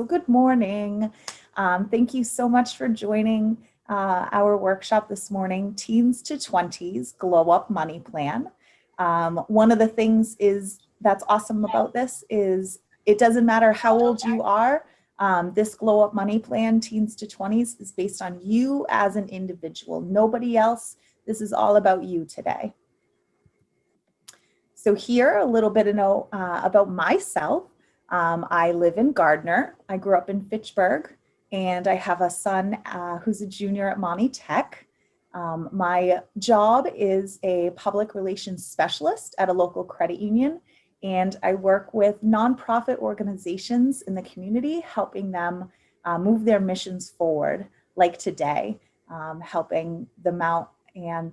So good morning. Thank you so much for joining our workshop this morning, Teens to 20s Glow Up Money Plan. One of the things that's awesome about this is it doesn't matter how old you are. This Glow Up Money Plan, Teens to 20s, is based on you as an individual, nobody else. This is all about you today. So here, a little bit about myself. I live in Gardner. I grew up in Fitchburg, and I have a son who's a junior at Monty Tech. My job is a public relations specialist at a local credit union, and I work with nonprofit organizations in the community, helping them move their missions forward, like today, helping the Mount and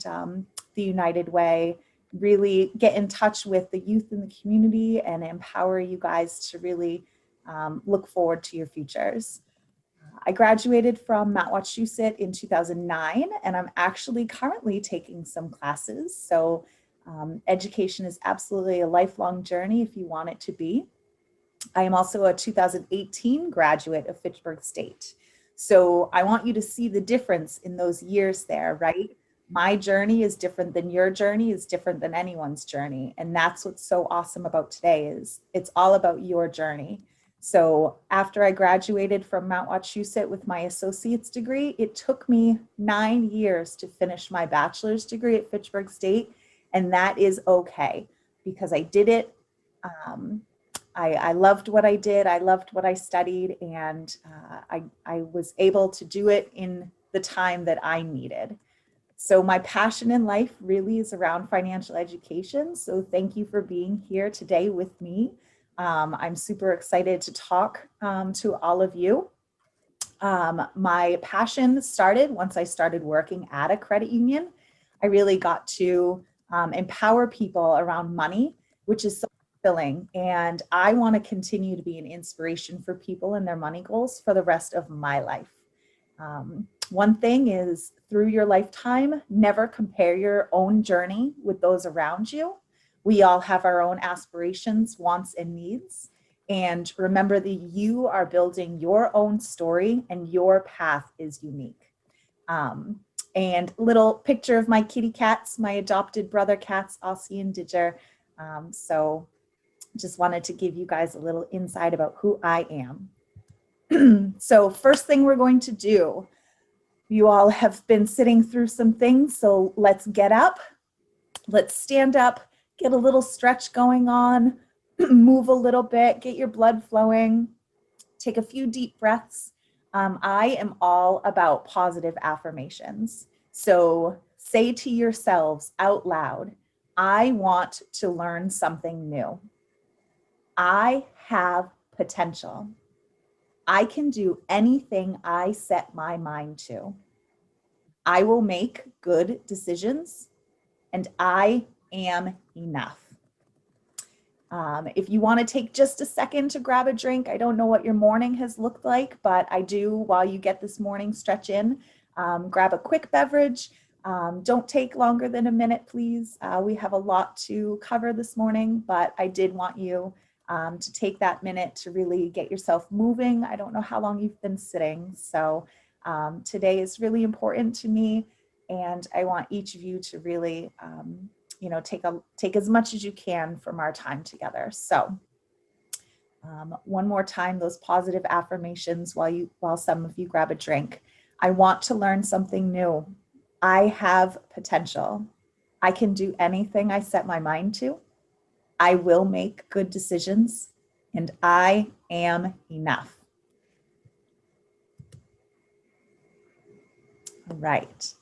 the United Way really get in touch with the youth in the community and empower you guys to really look forward to your futures. I graduated from Mount Wachusett in 2009, and I'm actually currently taking some classes. So education is absolutely a lifelong journey if you want it to be. I am also a 2018 graduate of Fitchburg State. So I want you to see the difference in those years there, right? My journey is different than your journey, is different than anyone's journey. And that's what's so awesome about today is it's all about your journey. So after I graduated from Mount Wachusett with my associate's degree, it took me 9 years to finish my bachelor's degree at Fitchburg State. And that is okay because I did it. I loved what I did. I loved what I studied, and I was able to do it in the time that I needed. So my passion in life really is around financial education. So thank you for being here today with me. I'm super excited to talk to all of you. My passion started once I started working at a credit union. I really got to empower people around money, which is so fulfilling. And I want to continue to be an inspiration for people and their money goals for the rest of my life. One thing is, through your lifetime, never compare your own journey with those around you. We all have our own aspirations, wants, and needs. And remember that you are building your own story and your path is unique. And little picture of my kitty cats, my adopted brother cats, Aussie and Didger. So just wanted to give you guys a little insight about who I am. So first thing we're going to do, you all have been sitting through some things, so let's get up, let's stand up, get a little stretch going on, move a little bit, get your blood flowing, take a few deep breaths. I am all about positive affirmations. So say to yourselves out loud, I want to learn something new. I have potential. I can do anything I set my mind to. I will make good decisions, and I am enough. If you want to take just a second to grab a drink, I don't know what your morning has looked like, but I do, while you get this morning stretch in, grab a quick beverage. Don't take longer than a minute, please. We have a lot to cover this morning, but I did want you to take that minute to really get yourself moving. I don't know how long you've been sitting, so today is really important to me, and I want each of you to really, take as much as you can from our time together. So one more time, those positive affirmations while some of you grab a drink. I want to learn something new. I have potential. I can do anything I set my mind to. I will make good decisions, and I am enough. All right.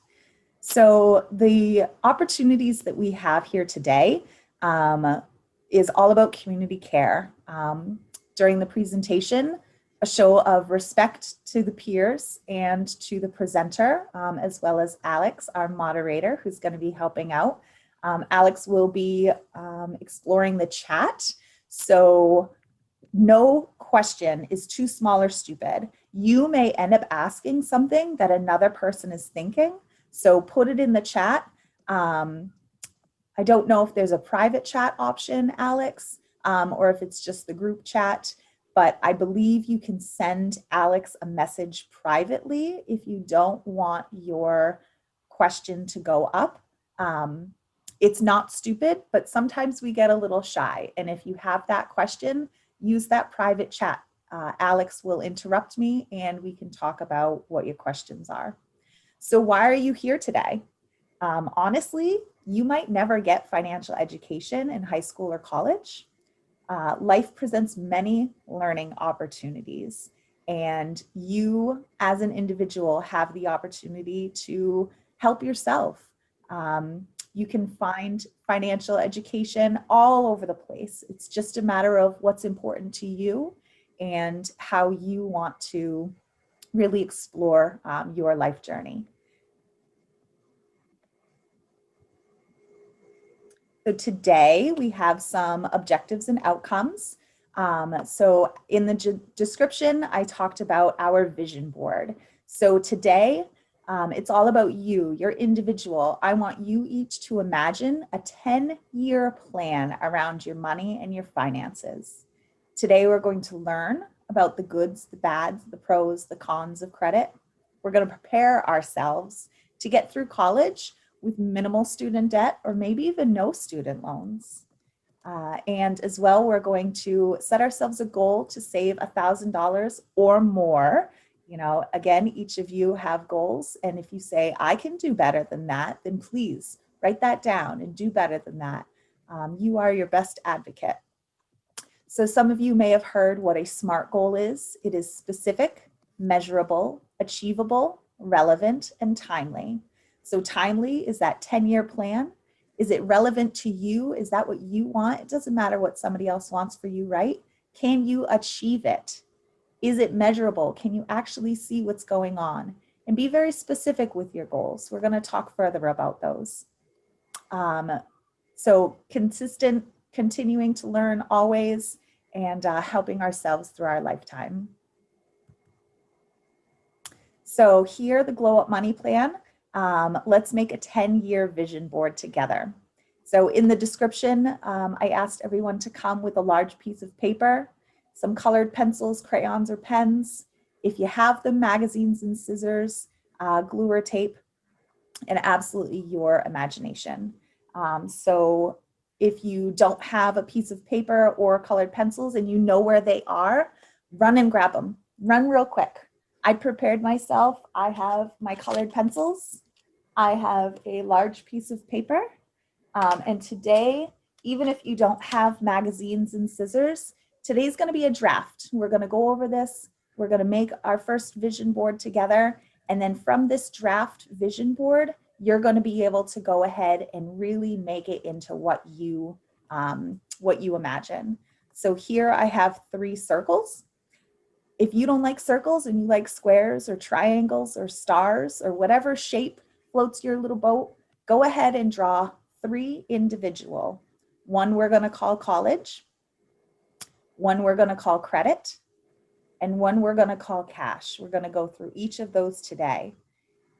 So the opportunities that we have here today is all about community care. During the presentation, a show of respect to the peers and to the presenter, as well as Alex, our moderator, who's going to be helping out. Alex will be exploring the chat. So no question is too small or stupid. You may end up asking something that another person is thinking. So put it in the chat. I don't know if there's a private chat option, Alex, or if it's just the group chat, but I believe you can send Alex a message privately if you don't want your question to go up. It's not stupid, but sometimes we get a little shy. And if you have that question, use that private chat. Alex will interrupt me and we can talk about what your questions are. So why are you here today? Honestly, you might never get financial education in high school or college. Life presents many learning opportunities, and you as an individual have the opportunity to help yourself. You can find financial education all over the place. It's just a matter of what's important to you and how you want to really explore your life journey. So today we have some objectives and outcomes. So in the description, I talked about our vision board. So today, it's all about you, your individual. I want you each to imagine a 10-year plan around your money and your finances. Today, we're going to learn about the goods, the bads, the pros, the cons of credit. We're going to prepare ourselves to get through college with minimal student debt or maybe even no student loans. And as well, we're going to set ourselves a goal to save $1,000 or more. You know, again, each of you have goals. And if you say, I can do better than that, then please write that down and do better than that. You are your best advocate. So some of you may have heard what a SMART goal is. It is specific, measurable, achievable, relevant, and timely. So timely is that 10-year plan. Is it relevant to you? Is that what you want? It doesn't matter what somebody else wants for you, right? Can you achieve it? Is it measurable? Can you actually see what's going on? And be very specific with your goals. We're going to talk further about those. So consistent, continuing to learn always, and helping ourselves through our lifetime. So here, the Glow Up Money Plan. Let's make a 10-year vision board together. So in the description, I asked everyone to come with a large piece of paper, some colored pencils, crayons, or pens. If you have them, magazines and scissors, glue or tape, and absolutely your imagination. So if you don't have a piece of paper or colored pencils and you know where they are, run and grab them. Run real quick. I prepared myself. I have my colored pencils. I have a large piece of paper. And today, even if you don't have magazines and scissors, today's going to be a draft. We're going to go over this. We're going to make our first vision board together. And then from this draft vision board, you're going to be able to go ahead and really make it into what you imagine. So here I have 3 circles. If you don't like circles and you like squares or triangles or stars or whatever shape floats your little boat, go ahead and draw 3 individual. One we're going to call college, one we're going to call credit, and one we're going to call cash. We're going to go through each of those today.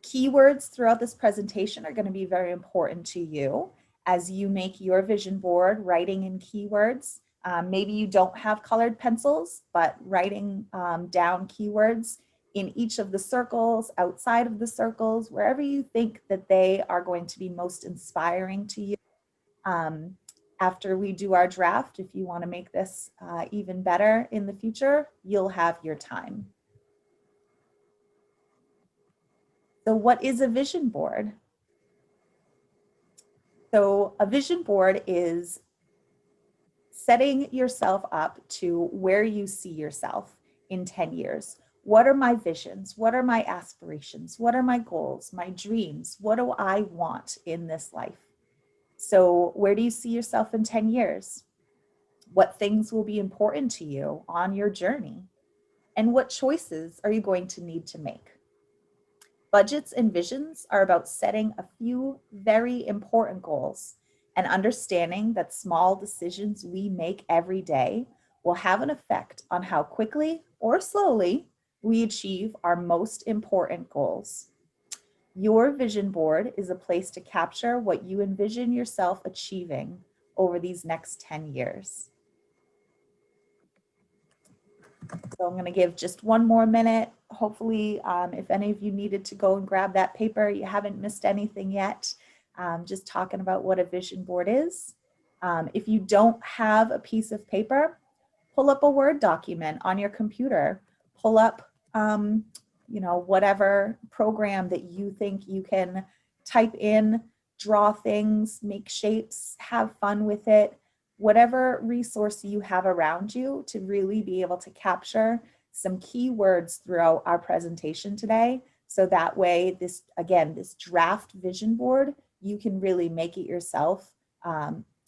Keywords throughout this presentation are going to be very important to you as you make your vision board, writing in keywords. Maybe you don't have colored pencils, but writing down keywords in each of the circles, outside of the circles, wherever you think that they are going to be most inspiring to you. After we do our draft, if you want to make this even better in the future, you'll have your time. So what is a vision board? So a vision board is setting yourself up to where you see yourself in 10 years. What are my visions? What are my aspirations? What are my goals, my dreams? What do I want in this life? So where do you see yourself in 10 years? What things will be important to you on your journey? And what choices are you going to need to make? Budgets and visions are about setting a few very important goals and understanding that small decisions we make every day will have an effect on how quickly or slowly we achieve our most important goals. Your vision board is a place to capture what you envision yourself achieving over these next 10 years. So I'm going to give just one more minute. Hopefully, if any of you needed to go and grab that paper, you haven't missed anything yet. Just talking about what a vision board is. If you don't have a piece of paper, pull up a Word document on your computer. Pull up, whatever program that you think you can type in, draw things, make shapes, have fun with it. Whatever resource you have around you to really be able to capture some key words throughout our presentation today. So that way, this draft vision board, you can really make it yourself,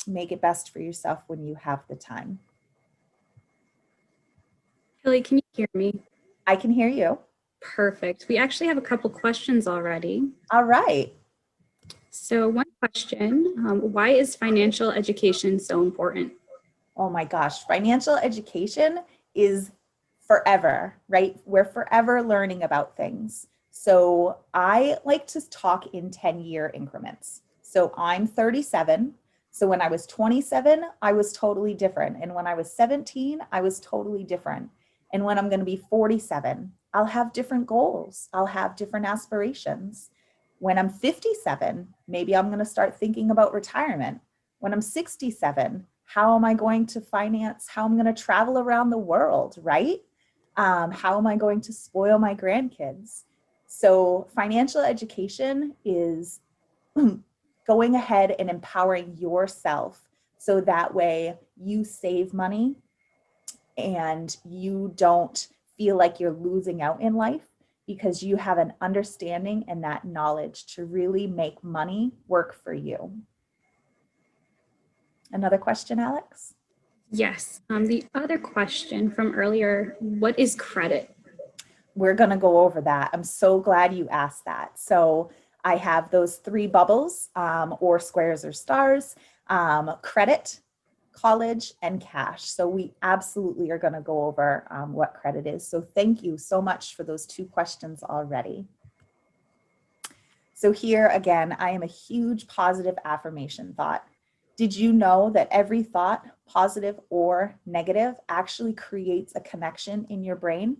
make it best for yourself when you have the time. Kelly, can you hear me? I can hear you. Perfect. We actually have a couple questions already. All right. So one question, why is financial education so important? Oh my gosh, financial education is forever, right? We're forever learning about things. So I like to talk in 10-year increments. So I'm 37. So when I was 27, I was totally different. And when I was 17, I was totally different. And when I'm going to be 47, I'll have different goals. I'll have different aspirations. When I'm 57, maybe I'm going to start thinking about retirement. When I'm 67, how am I going to finance, how I'm going to travel around the world, right? How am I going to spoil my grandkids? So financial education is going ahead and empowering yourself so that way you save money and you don't feel like you're losing out in life because you have an understanding and that knowledge to really make money work for you. Another question, Alex? Yes. The other question from earlier, what is credit? We're going to go over that. I'm so glad you asked that. So I have those three bubbles or squares or stars, credit, college, and cash. So we absolutely are going to go over what credit is. So thank you so much for those two questions already. So here again, I am a huge positive affirmation thought. Did you know that every thought, positive or negative, actually creates a connection in your brain?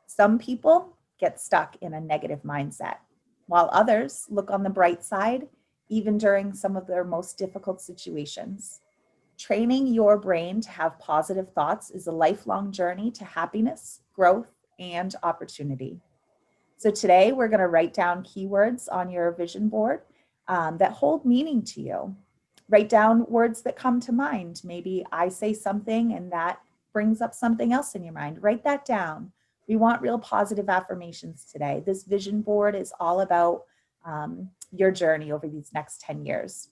Some people get stuck in a negative mindset, while others look on the bright side, even during some of their most difficult situations. Training your brain to have positive thoughts is a lifelong journey to happiness, growth, and opportunity. So today we're going to write down keywords on your vision board that hold meaning to you. Write down words that come to mind. Maybe I say something and that brings up something else in your mind. Write that down. We want real positive affirmations today. This vision board is all about your journey over these next 10 years.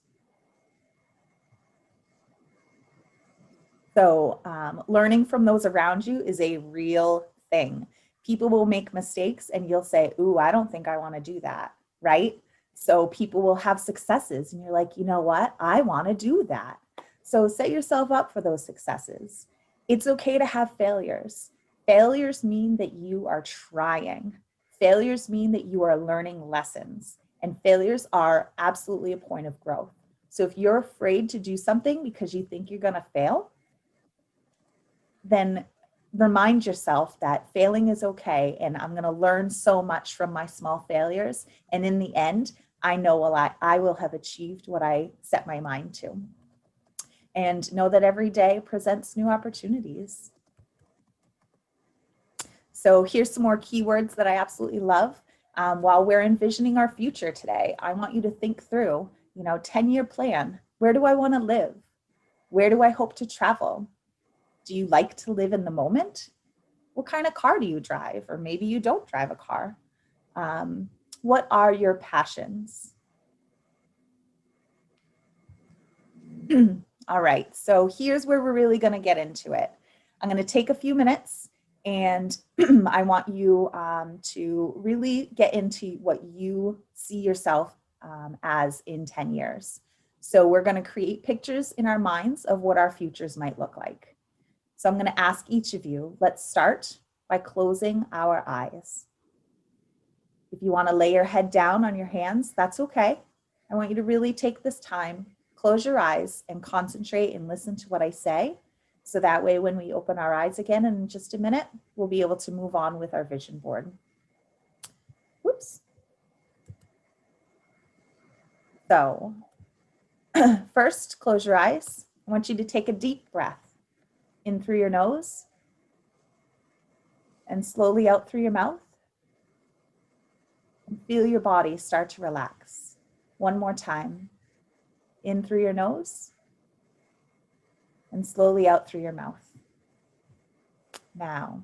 So learning from those around you is a real thing. People will make mistakes and you'll say, ooh, I don't think I want to do that, right? So people will have successes and you're like, you know what? I want to do that. So set yourself up for those successes. It's okay to have failures. Failures mean that you are trying. Failures mean that you are learning lessons. And failures are absolutely a point of growth. So if you're afraid to do something because you think you're going to fail, then remind yourself that failing is okay. And I'm going to learn so much from my small failures. And in the end, I know I will have achieved what I set my mind to. And know that every day presents new opportunities. So here's some more keywords that I absolutely love. While we're envisioning our future today, I want you to think through, 10-year plan. Where do I want to live? Where do I hope to travel? Do you like to live in the moment? What kind of car do you drive? Or maybe you don't drive a car. What are your passions? All right, so here's where we're really going to get into it. I'm going to take a few minutes and I want you to really get into what you see yourself as in 10 years. So we're going to create pictures in our minds of what our futures might look like. So I'm going to ask each of you, let's start by closing our eyes. If you want to lay your head down on your hands, that's okay. I want you to really take this time, close your eyes and concentrate and listen to what I say. So that way, when we open our eyes again in just a minute, we'll be able to move on with our vision board. Whoops. So first, close your eyes. I want you to take a deep breath in through your nose and slowly out through your mouth. And feel your body start to relax. One more time. In through your nose and slowly out through your mouth. Now,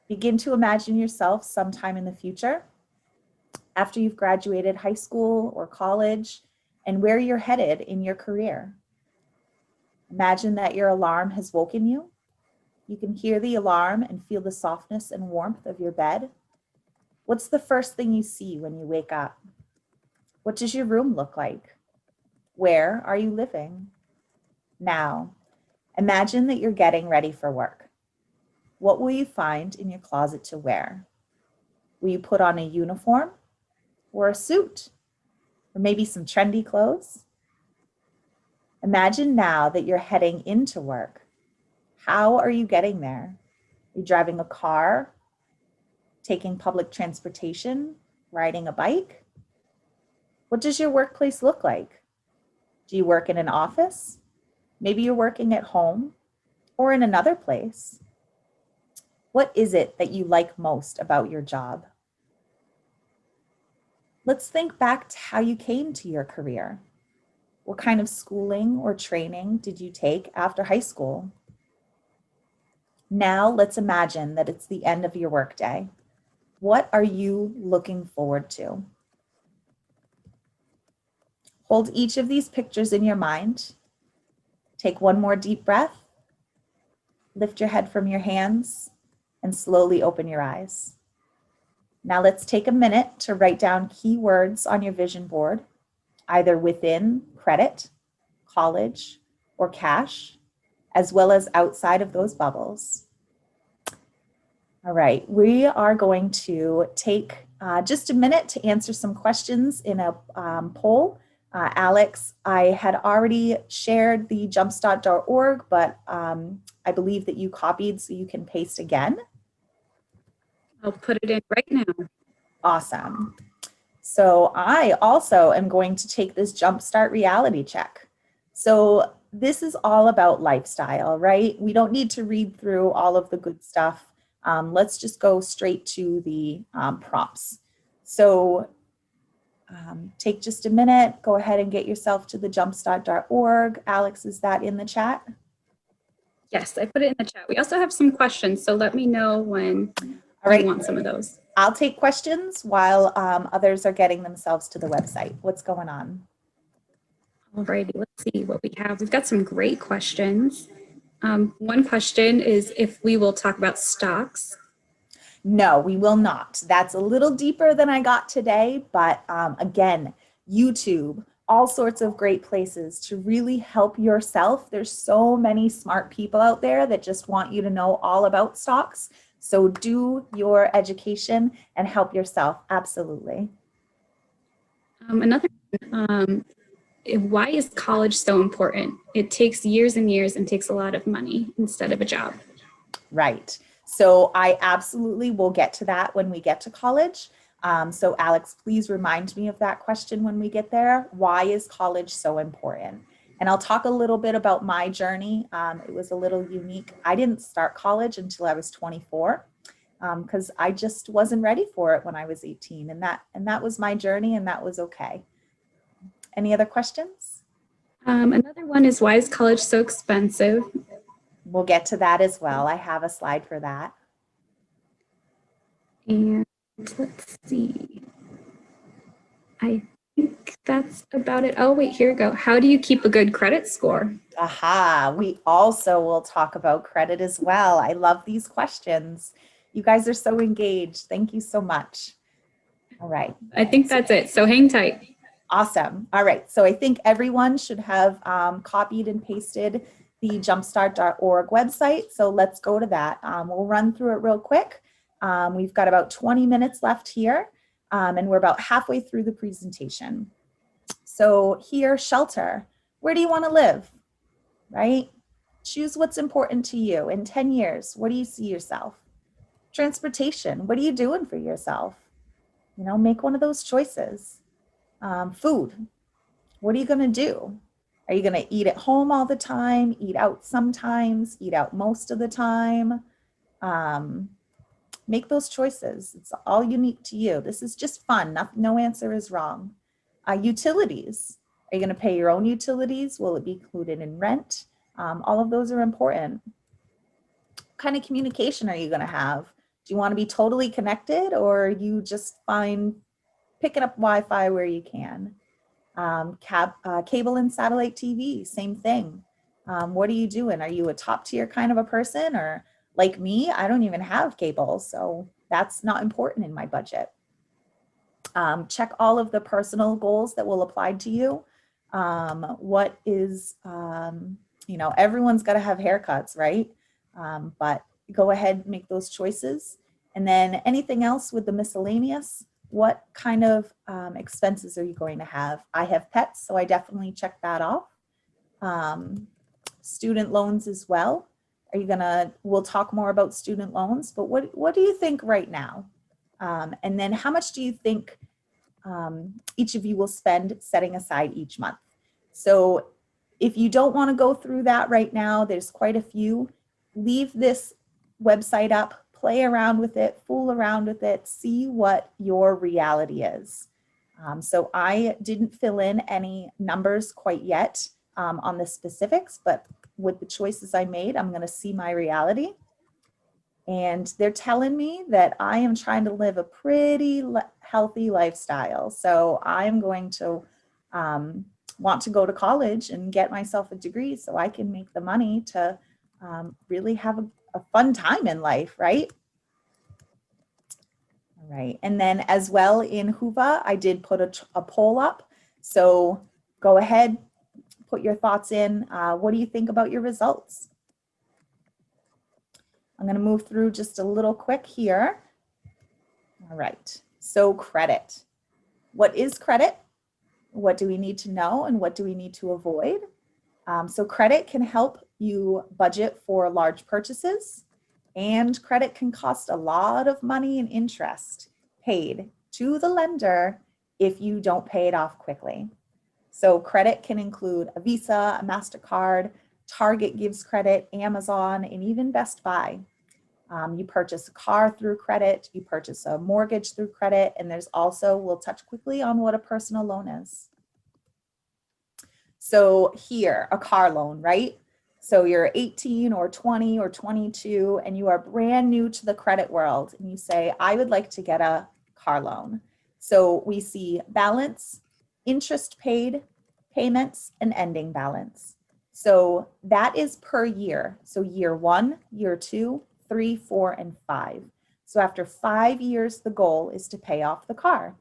begin to imagine yourself sometime in the future, after you've graduated high school or college, and where you're headed in your career. Imagine that your alarm has woken you. You can hear the alarm and feel the softness and warmth of your bed. What's the first thing you see when you wake up? What does your room look like? Where are you living? Now, imagine that you're getting ready for work. What will you find in your closet to wear? Will you put on a uniform or a suit? Or maybe some trendy clothes? Imagine now that you're heading into work. How are you getting there? Are you driving a car, taking public transportation, riding a bike? What does your workplace look like? Do you work in an office? Maybe you're working at home or in another place. What is it that you like most about your job? Let's think back to how you came to your career. What kind of schooling or training did you take after high school? Now let's imagine that it's the end of your workday. What are you looking forward to? Hold each of these pictures in your mind. Take one more deep breath. Lift your head from your hands and slowly open your eyes. Now let's take a minute to write down key words on your vision board, either within credit, college, or cash, as well as outside of those bubbles. All right, we are going to take just a minute to answer some questions in a poll. Alex, I had already shared the jumpstart.org, but I believe that you copied, so you can paste again. I'll put it in right now. Awesome. So I also am going to take this Jumpstart reality check. So this is all about lifestyle, right? We don't need to read through all of the good stuff. Let's just go straight to the prompts. So take just a minute, go ahead and get yourself to the jumpstart.org. Alex, is that in the chat? Yes, I put it in the chat. We also have some questions, so let me know when you want some of those. I'll take questions while others are getting themselves to the website. What's going on? All righty, let's see what we have. We've got some great questions. One question is if we will talk about stocks. No, we will not. That's a little deeper than I got today, but again, YouTube, all sorts of great places to really help yourself. There's so many smart people out there that just want you to know all about stocks. So do your education and help yourself. Absolutely. Another why is college so important? It takes years and years and takes a lot of money instead of a job. Right. So I absolutely will get to that when we get to college. So Alex, please remind me of that question when we get there. Why is college so important? And I'll talk a little bit about my journey. It was a little unique. I didn't start college until I was 24 because I just wasn't ready for it when I was 18. And that was my journey, and that was okay. Any other questions? Another one is why is college so expensive? We'll get to that as well. I have a slide for that. And let's see. I think that's about it. Oh, wait, here we go. How do you keep a good credit score? Aha, we also will talk about credit as well. I love these questions. You guys are so engaged. Thank you so much. All right. I think that's it. So hang tight. Awesome. All right. So I think everyone should have copied and pasted the jumpstart.org website. So let's go to that. We'll run through it real quick. We've got about 20 minutes left here, and we're about halfway through the presentation. So here, shelter. Where do you want to live? Right? Choose what's important to you. In 10 years, what do you see yourself? Transportation, what are you doing for yourself? You know, make one of those choices. Food, what are you going to do? Are you going to eat at home all the time, eat out sometimes, eat out most of the time? Make those choices. It's all unique to you. This is just fun. No answer is wrong. Utilities. Are you going to pay your own utilities? Will it be included in rent? All of those are important. What kind of communication are you going to have? Do you want to be totally connected, or you just find picking up Wi-Fi where you can? Cable and satellite TV, same thing. What are you doing? Are you a top tier kind of a person, or like me, I don't even have cable, so that's not important in my budget. Check all of the personal goals that will apply to you. What is, you know, everyone's got to have haircuts, right? But go ahead, make those choices. And then anything else with the miscellaneous, what kind of expenses are you going to have? I have pets, so I definitely check that off. Student loans as well. Are you gonna, we'll talk more about student loans, but what do you think right now? And then how much do you think each of you will spend setting aside each month? So if you don't want to go through that right now, there's quite a few. Leave this website up, play around with it, fool around with it, see what your reality is. So I didn't fill in any numbers quite yet on the specifics, but with the choices I made, I'm going to see my reality. And they're telling me that I am trying to live a pretty healthy lifestyle. So I'm going to want to go to college and get myself a degree so I can make the money to really have a fun time in life, right? All right. And then as well in Whova, I did put a poll up. So go ahead, put your thoughts in. What do you think about your results? I'm going to move through just a little quick here. All right. So credit. What is credit? What do we need to know and what do we need to avoid? So credit can help you budget for large purchases, and credit can cost a lot of money in interest paid to the lender if you don't pay it off quickly. So credit can include a Visa, a MasterCard, Target gives credit, Amazon, and even Best Buy. You purchase a car through credit, you purchase a mortgage through credit, and there's also, we'll touch quickly on what a personal loan is. So here, a car loan, right? So you're 18 or 20 or 22 and you are brand new to the credit world and you say, I would like to get a car loan. So we see balance, interest paid, payments, and ending balance. So that is per year. So year 1, year 2, 3, 4, and 5. So after 5 years, the goal is to pay off the car.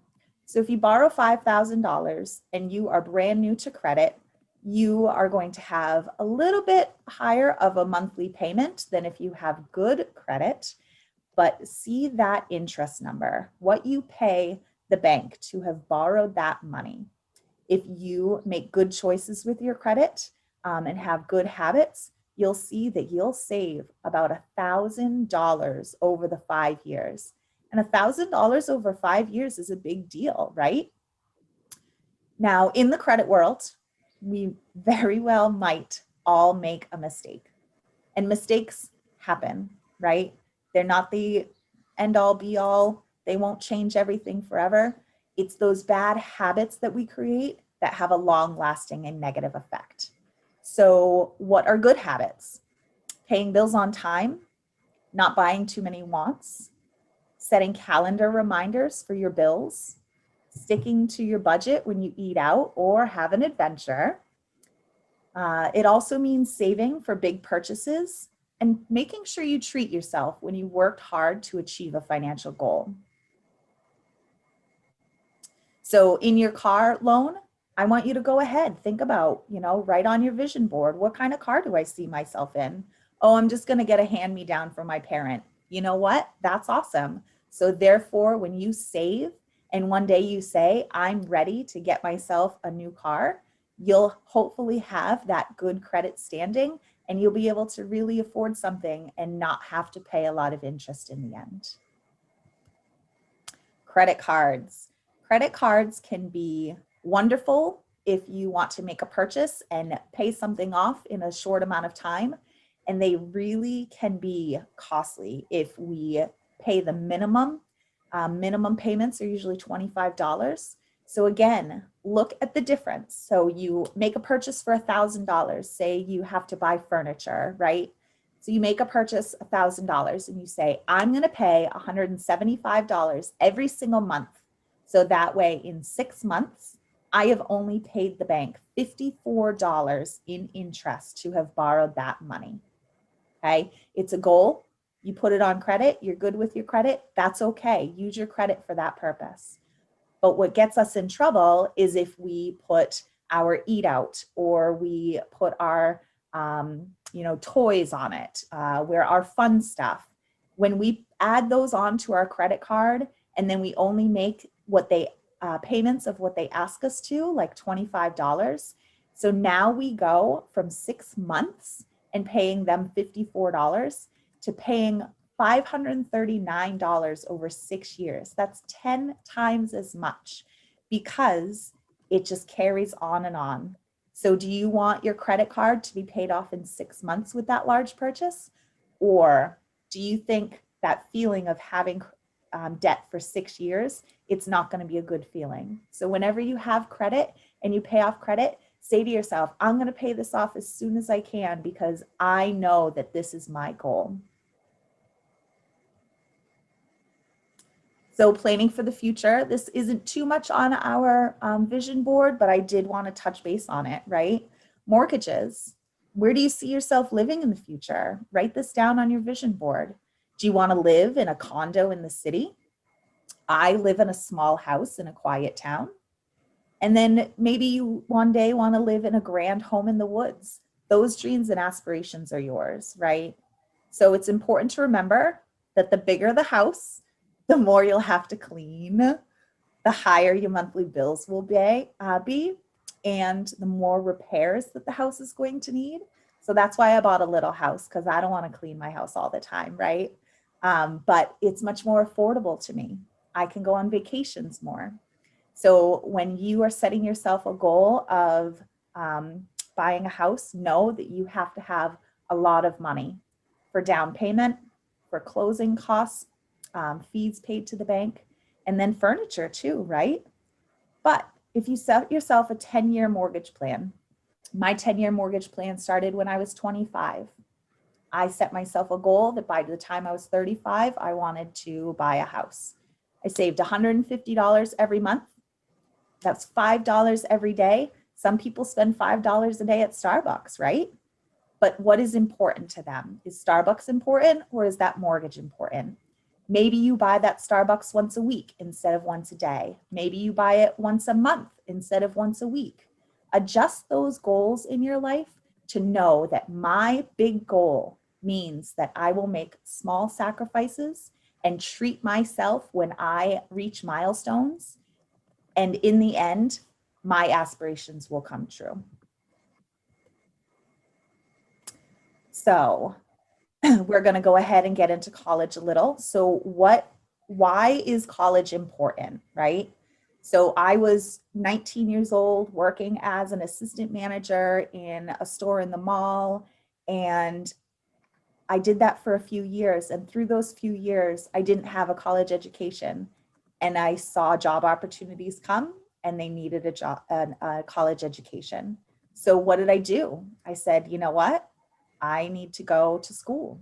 So if you borrow $5,000 and you are brand new to credit, you are going to have a little bit higher of a monthly payment than if you have good credit, but see that interest number, what you pay the bank to have borrowed that money. If you make good choices with your credit and have good habits, you'll see that you'll save about $1,000 over the 5 years. And $1,000 over 5 years is a big deal, right? Now, in the credit world, we very well might all make a mistake. And mistakes happen, right? They're not the end all be all. They won't change everything forever. It's those bad habits that we create that have a long lasting and negative effect. So what are good habits? Paying bills on time, not buying too many wants, setting calendar reminders for your bills, sticking to your budget when you eat out or have an adventure. It also means saving for big purchases and making sure you treat yourself when you worked hard to achieve a financial goal. So in your car loan, I want you to go ahead, think about, write on your vision board, what kind of car do I see myself in? Oh, I'm just going to get a hand-me-down from my parent. You know what? That's awesome. So therefore, when you save and one day you say, I'm ready to get myself a new car, you'll hopefully have that good credit standing and you'll be able to really afford something and not have to pay a lot of interest in the end. Credit cards. Credit cards can be wonderful if you want to make a purchase and pay something off in a short amount of time. And they really can be costly if we pay the minimum. Minimum payments are usually $25. So again, look at the difference. So you make a purchase for $1,000. Say you have to buy furniture, right? So you make a purchase $1,000 and you say, I'm going to pay $175 every single month. So that way in 6 months, I have only paid the bank $54 in interest to have borrowed that money. Okay, it's a goal. You put it on credit, you're good with your credit, that's okay. Use your credit for that purpose. But what gets us in trouble is if we put our eat out or we put our toys on it, where our fun stuff. When we add those onto our credit card and then we only make what they payments of what they ask us to, like $25. So now we go from 6 months and paying them $54 to paying $539 over 6 years. That's 10 times as much because it just carries on and on. So do you want your credit card to be paid off in 6 months with that large purchase? Or do you think that feeling of having debt for 6 years, it's not going to be a good feeling? So whenever you have credit and you pay off credit, say to yourself, I'm going to pay this off as soon as I can because I know that this is my goal. So planning for the future, this isn't too much on our vision board, but I did want to touch base on it, right? Mortgages. Where do you see yourself living in the future? Write this down on your vision board. Do you want to live in a condo in the city? I live in a small house in a quiet town. And then maybe you one day want to live in a grand home in the woods. Those dreams and aspirations are yours, right? So it's important to remember that the bigger the house, the more you'll have to clean, the higher your monthly bills will be, and the more repairs that the house is going to need. So that's why I bought a little house, because I don't want to clean my house all the time, right? But it's much more affordable to me. I can go on vacations more. So when you are setting yourself a goal of buying a house, know that you have to have a lot of money for down payment, for closing costs, fees paid to the bank, and then furniture too, right? But if you set yourself a 10-year mortgage plan, my 10-year mortgage plan started when I was 25. I set myself a goal that by the time I was 35, I wanted to buy a house. I saved $150 every month. That's $5 every day. Some people spend $5 a day at Starbucks, right? But what is important to them? Is Starbucks important or is that mortgage important? Maybe you buy that Starbucks once a week instead of once a day. Maybe you buy it once a month instead of once a week. Adjust those goals in your life to know that my big goal means that I will make small sacrifices and treat myself when I reach milestones. And in the end, my aspirations will come true. So we're going to go ahead and get into college a little. So why is college important, right? So I was 19 years old working as an assistant manager in a store in the mall. And I did that for a few years. And through those few years, I didn't have a college education. And I saw job opportunities come and they needed a college education. So what did I do? I said, you know what? I need to go to school.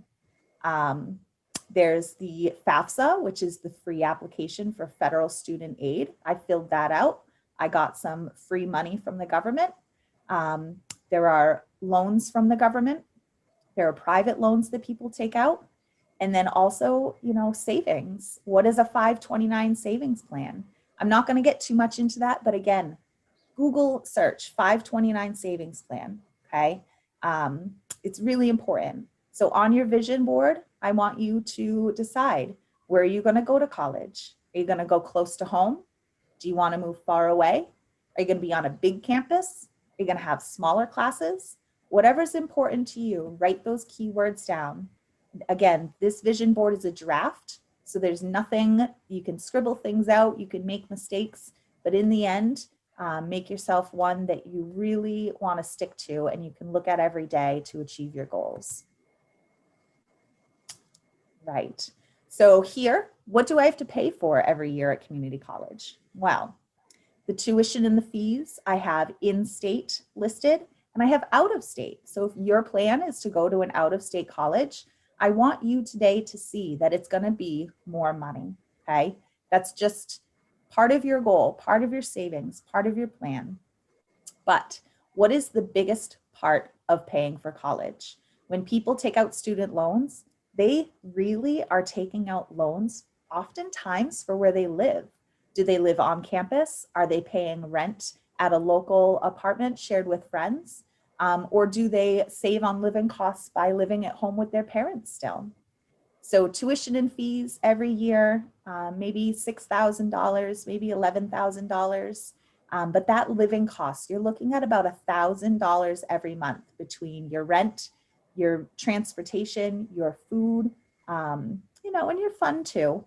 There's the FAFSA, which is the free application for federal student aid. I filled that out. I got some free money from the government. There are loans from the government. There are private loans that people take out. And then also, savings. What is a 529 savings plan? I'm not going to get too much into that, but again, Google search 529 savings plan, okay? It's really important. So on your vision board, I want you to decide, where are you going to go to college? Are you going to go close to home? Do you want to move far away? Are you going to be on a big campus? Are you going to have smaller classes? Whatever's important to you, write those keywords down. Again, this vision board is a draft, so there's nothing, you can scribble things out, you can make mistakes, but in the end, make yourself one that you really want to stick to and you can look at every day to achieve your goals. Right. So here, what do I have to pay for every year at community college? Well, the tuition and the fees, I have in-state listed and I have out-of-state. So if your plan is to go to an out-of-state college, I want you today to see that it's going to be more money, okay? That's just part of your goal, part of your savings, part of your plan. But what is the biggest part of paying for college? When people take out student loans, they really are taking out loans oftentimes for where they live. Do they live on campus? Are they paying rent at a local apartment shared with friends? Or do they save on living costs by living at home with their parents still? So tuition and fees every year, maybe $6,000, maybe $11,000. But that living cost, you're looking at about $1,000 every month between your rent, your transportation, your food, you know, and your fun too.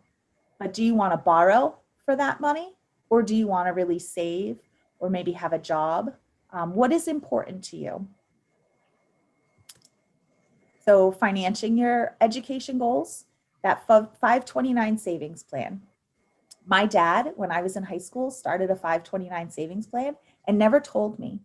But do you want to borrow for that money? Or do you want to really save or maybe have a job? What is important to you? So financing your education goals, that 529 savings plan. My dad, when I was in high school, started a 529 savings plan and never told me.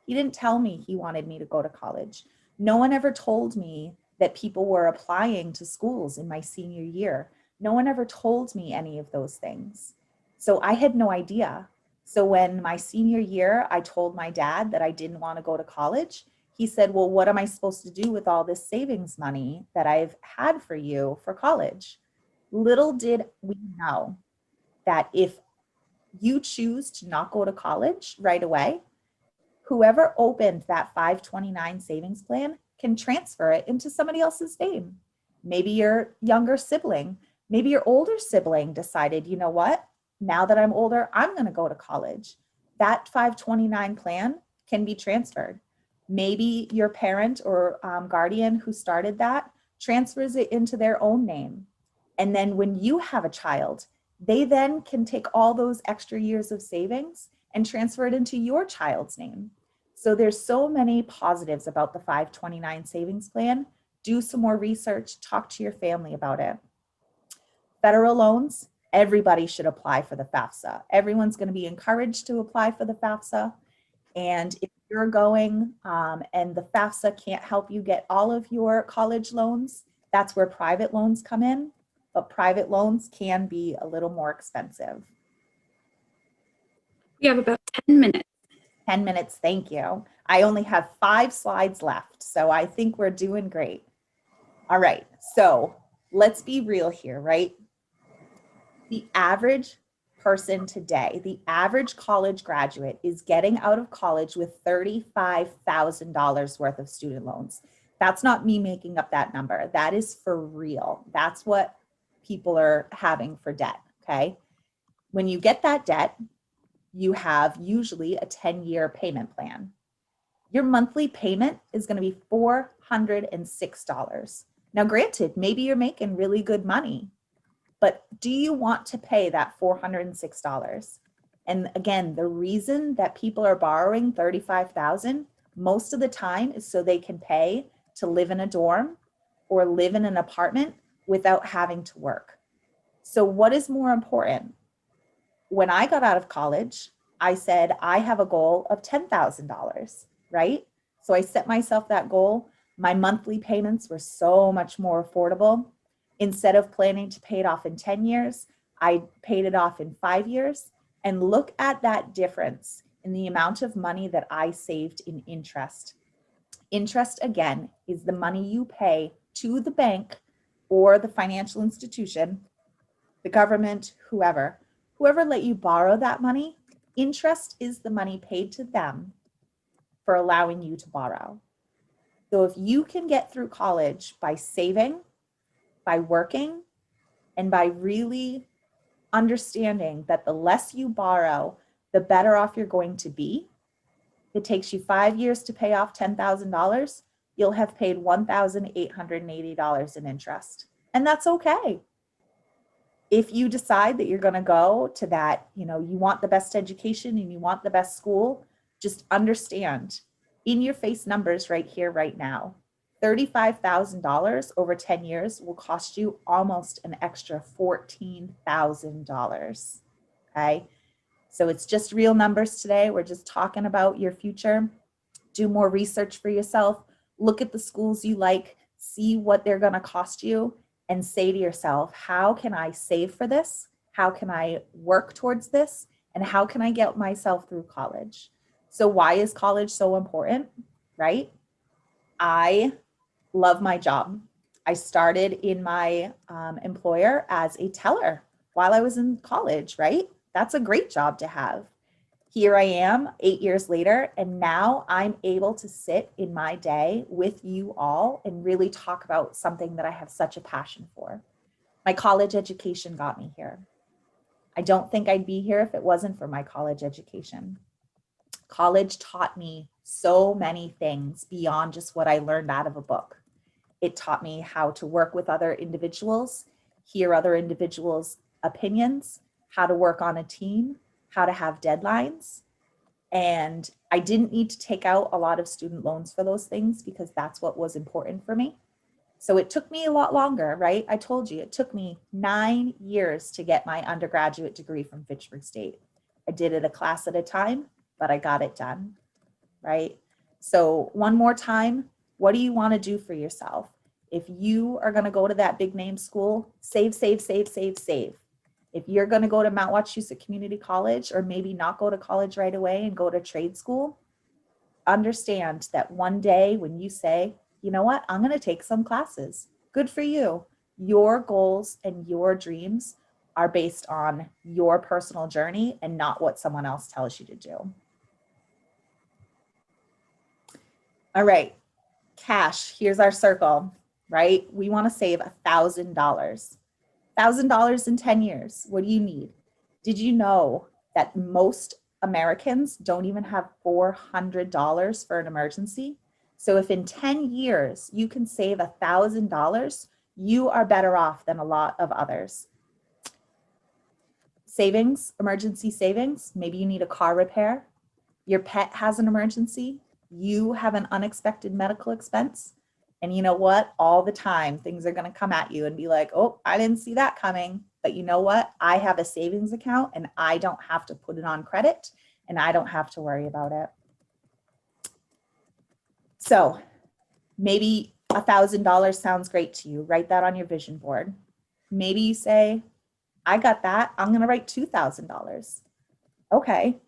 He didn't tell me he wanted me to go to college. No one ever told me that people were applying to schools in my senior year. No one ever told me any of those things. So I had no idea. So when my senior year, I told my dad that I didn't want to go to college, he said, well, what am I supposed to do with all this savings money that I've had for you for college? Little did we know that if you choose to not go to college right away, whoever opened that 529 savings plan can transfer it into somebody else's name. Maybe your younger sibling, maybe your older sibling decided, you know what, now that I'm older, I'm going to go to college. That 529 plan can be transferred. Maybe your parent or guardian who started that transfers it into their own name. And then when you have a child, they then can take all those extra years of savings and transfer it into your child's name. So there's so many positives about the 529 savings plan. Do some more research, talk to your family about it. Federal loans, everybody should apply for the FAFSA. Everyone's going to be encouraged to apply for the FAFSA. And if you're going and the FAFSA can't help you get all of your college loans, that's where private loans come in. But private loans can be a little more expensive. We have about 10 minutes. 10 minutes, thank you. I only have 5 slides left, so I think we're doing great. All right, so let's be real here, right? The average person today, the average college graduate is getting out of college with $35,000 worth of student loans. That's not me making up that number. That is for real. That's what people are having for debt, okay? When you get that debt, you have usually a 10-year payment plan. Your monthly payment is going to be $406. Now, granted, maybe you're making really good money, but do you want to pay that $406? And again, the reason that people are borrowing $35,000 most of the time is so they can pay to live in a dorm or live in an apartment without having to work. So what is more important? When I got out of college, I said, I have a goal of $10,000, right? So I set myself that goal. My monthly payments were so much more affordable. Instead of planning to pay it off in 10 years, I paid it off in 5 years. And look at that difference in the amount of money that I saved in interest. Interest, again, is the money you pay to the bank or the financial institution, the government, whoever let you borrow that money. Interest is the money paid to them for allowing you to borrow. So if you can get through college by saving, by working, and by really understanding that the less you borrow, the better off you're going to be, If it takes you 5 years to pay off $10,000, you'll have paid $1,880 in interest. And that's okay. If you decide that you're going to go to that, you want the best education and you want the best school, just understand in your face numbers right here, right now, $35,000 over 10 years will cost you almost an extra $14,000. Okay. So it's just real numbers today. We're just talking about your future. Do more research for yourself. Look at the schools you like, see what they're going to cost you, and say to yourself, how can I save for this? How can I work towards this? And how can I get myself through college? So why is college so important, right? I love my job. I started in my employer as a teller while I was in college, right? That's a great job to have. Here I am 8 years later, and now I'm able to sit in my day with you all and really talk about something that I have such a passion for. My college education got me here. I don't think I'd be here if it wasn't for my college education. College taught me so many things beyond just what I learned out of a book. It taught me how to work with other individuals, hear other individuals' opinions, how to work on a team, how to have deadlines. And I didn't need to take out a lot of student loans for those things because that's what was important for me. So it took me a lot longer, right? I told you, it took me 9 years to get my undergraduate degree from Fitchburg State. I did it a class at a time, but I got it done, right? So one more time, what do you want to do for yourself? If you are going to go to that big name school, save, save, save, save, save. If you're going to go to Mount Wachusett Community College, or maybe not go to college right away and go to trade school, understand that one day when you say, you know what, I'm going to take some classes, good for you. Your goals and your dreams are based on your personal journey and not what someone else tells you to do. All right, cash, here's our circle, right? We want to save $1,000. $1,000 in 10 years. What do you need? Did you know that most Americans don't even have $400 for an emergency? So if in 10 years you can save $1,000, you are better off than a lot of others. Savings, emergency savings. Maybe you need a car repair. Your pet has an emergency. You have an unexpected medical expense. And you know what? All the time, things are going to come at you and be like, oh, I didn't see that coming. But you know what? I have a savings account and I don't have to put it on credit and I don't have to worry about it. So maybe $1,000 sounds great to you. Write that on your vision board. Maybe you say, I got that. I'm going to write $2,000. Okay.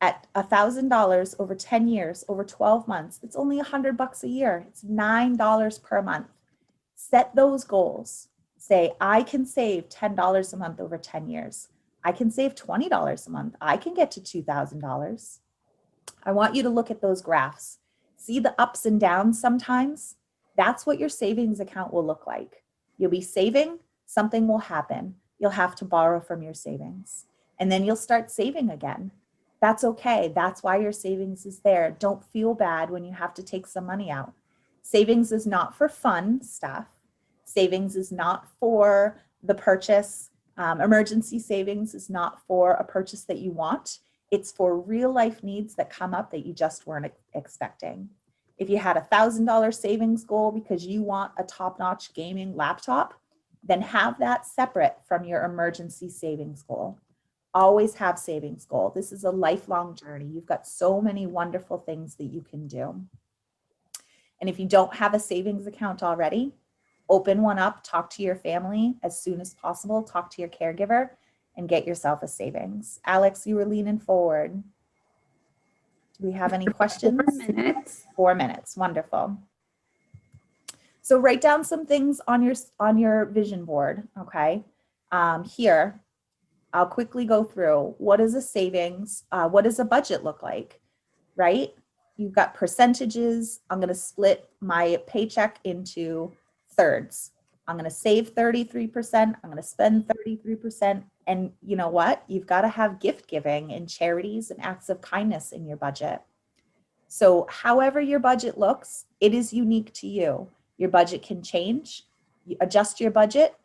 At $1,000 over 10 years, over 12 months, it's only $100 a year. It's $9 per month. Set those goals. Say, I can save $10 a month over 10 years. I can save $20 a month. I can get to $2,000. I want you to look at those graphs. See the ups and downs sometimes? That's what your savings account will look like. You'll be saving, something will happen. You'll have to borrow from your savings. And then you'll start saving again. That's okay. That's why your savings is there. Don't feel bad when you have to take some money out. Savings is not for fun stuff. Savings is not for the purchase. Emergency savings is not for a purchase that you want. It's for real life needs that come up that you just weren't expecting. If you had $1,000 savings goal because you want a top-notch gaming laptop, then have that separate from your emergency savings goal. Always have savings goal. This is a lifelong journey. You've got so many wonderful things that you can do. And if you don't have a savings account already, open one up, talk to your family as soon as possible, talk to your caregiver, and get yourself a savings. Alex, you were leaning forward. Do we have any questions? 4 minutes. 4 minutes, wonderful. So write down some things on your vision board, okay? Here, I'll quickly go through. What is a savings? What does a budget look like, right? You've got percentages. I'm going to split my paycheck into thirds. I'm going to save 33%. I'm going to spend 33%. And you know what? You've got to have gift giving and charities and acts of kindness in your budget. So however your budget looks, it is unique to you. Your budget can change. You adjust your budget,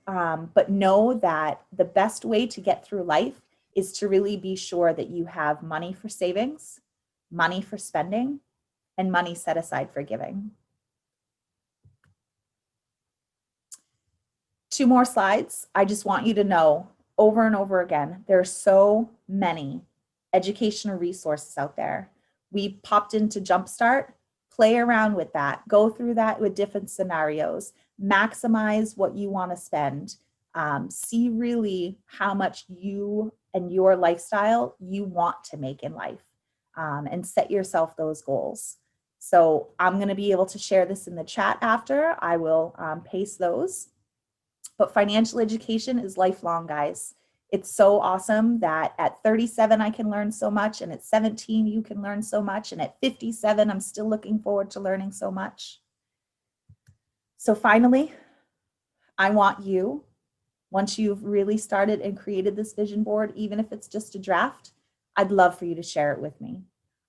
but know that the best way to get through life is to really be sure that you have money for savings, money for spending, and money set aside for giving. 2 more slides. I just want you to know over and over again, there are so many educational resources out there. We popped into Jumpstart, play around with that, go through that with different scenarios, maximize what you want to spend, see really how much you and your lifestyle you want to make in life, and set yourself those goals. So I'm going to be able to share this in the chat after. I will paste those. But financial education is lifelong, guys. It's so awesome that at 37, I can learn so much, and at 17, you can learn so much, and at 57, I'm still looking forward to learning so much. So finally, I want you, once you've really started and created this vision board, even if it's just a draft, I'd love for you to share it with me.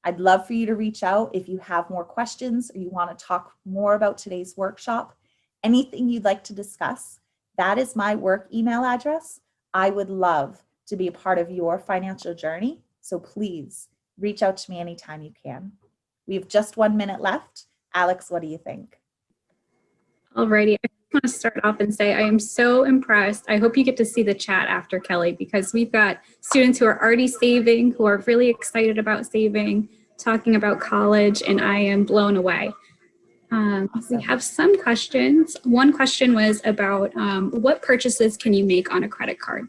I'd love for you to reach out if you have more questions or you want to talk more about today's workshop, anything you'd like to discuss. That is my work email address. I would love to be a part of your financial journey. So please reach out to me anytime you can. We have just 1 minute left. Alex, what do you think? Alrighty, I just want to start off and say I am so impressed. I hope you get to see the chat after, Kelly, because we've got students who are already saving, who are really excited about saving, talking about college, and I am blown away. We have some questions. One question was about what purchases can you make on a credit card?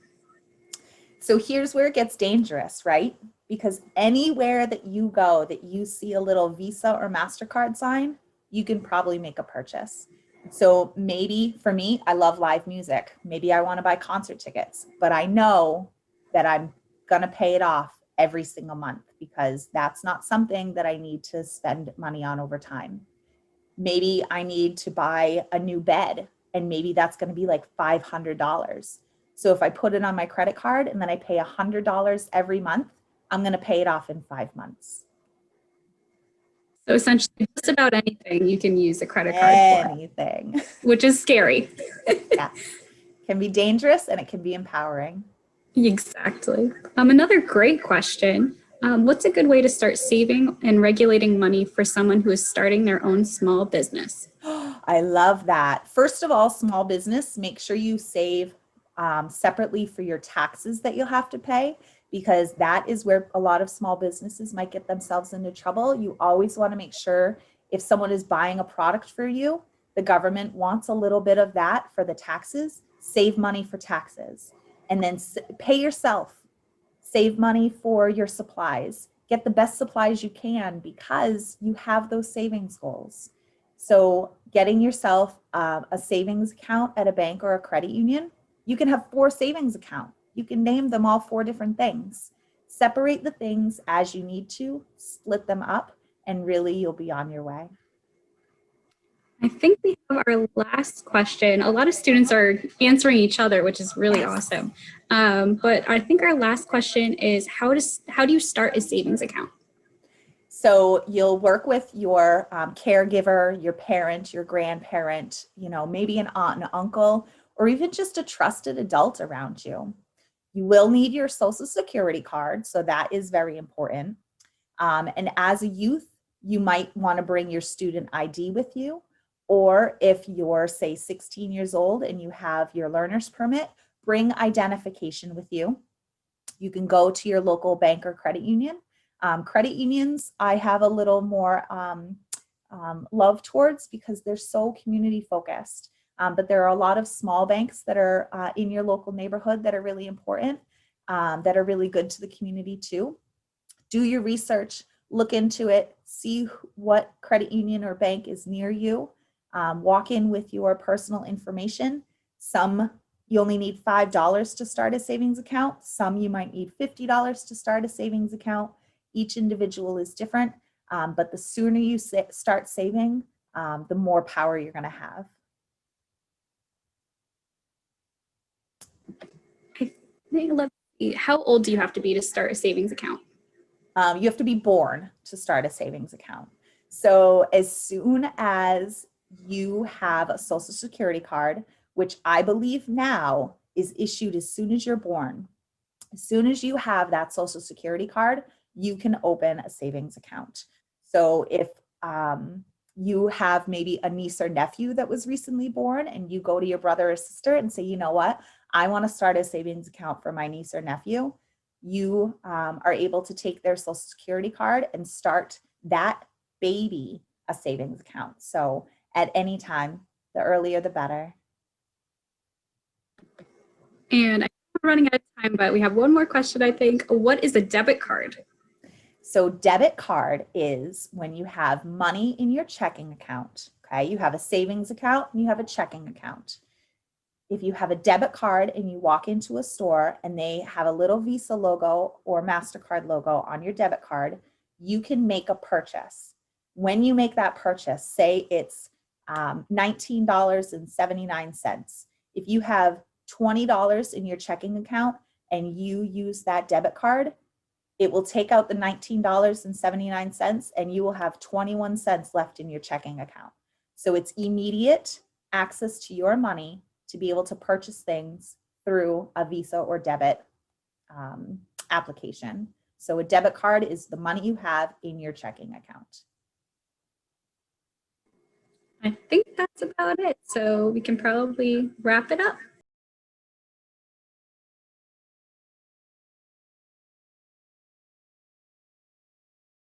So here's where it gets dangerous, right? Because anywhere that you go that you see a little Visa or MasterCard sign, you can probably make a purchase. So maybe for me, I love live music. Maybe I want to buy concert tickets, but I know that I'm going to pay it off every single month because that's not something that I need to spend money on over time. Maybe I need to buy a new bed, and maybe that's going to be like $500. So if I put it on my credit card and then I pay $100 every month, I'm going to pay it off in 5 months. So essentially, just about anything you can use a credit card for. Anything. Which is scary. Yes. It can be dangerous and it can be empowering. Exactly. Another great question. What's a good way to start saving and regulating money for someone who is starting their own small business? I love that. First of all, small business, make sure you save separately for your taxes that you'll have to pay, because that is where a lot of small businesses might get themselves into trouble. You always want to make sure if someone is buying a product for you, the government wants a little bit of that for the taxes, save money for taxes, and then pay yourself, save money for your supplies, get the best supplies you can because you have those savings goals. So getting yourself a savings account at a bank or a credit union, you can have 4 savings accounts. You can name them all 4 different things. Separate the things as you need to, split them up, and really you'll be on your way. I think we have our last question. A lot of students are answering each other, which is really awesome. But I think our last question is how do you start a savings account? So you'll work with your caregiver, your parent, your grandparent, maybe an aunt and uncle, or even just a trusted adult around you. You will need your social security card, so that is very important. And as a youth, you might want to bring your student ID with you, or if you're, say, 16 years old and you have your learner's permit, bring identification with you. You can go to your local bank or credit union. Credit unions, I have a little more love towards because they're so community focused. But there are a lot of small banks that are in your local neighborhood that are really important, that are really good to the community too. Do your research, look into it, see what credit union or bank is near you. Walk in with your personal information. Some you only need $5 to start a savings account. Some you might need $50 to start a savings account. Each individual is different, but the sooner you start saving, the more power you're going to have. Let's see. How old do you have to be to start a savings account? You have to be born to start a savings account. So as soon as you have a social security card, which I believe now is issued as soon as you're born, as soon as you have that social security card, you can open a savings account. So if you have maybe a niece or nephew that was recently born and you go to your brother or sister and say, you know what, I want to start a savings account for my niece or nephew, you are able to take their social security card and start that baby a savings account. So at any time, the earlier the better. And I'm running out of time, but we have one more question, I think. What is a debit card? So debit card is when you have money in your checking account, okay? You have a savings account and you have a checking account. If you have a debit card and you walk into a store and they have a little Visa logo or MasterCard logo on your debit card, you can make a purchase. When you make that purchase, say it's $19.79. If you have $20 in your checking account and you use that debit card, it will take out the $19.79 and you will have 21 cents left in your checking account. So it's immediate access to your money to be able to purchase things through a Visa or debit application. So a debit card is the money you have in your checking account. I think that's about it. So we can probably wrap it up.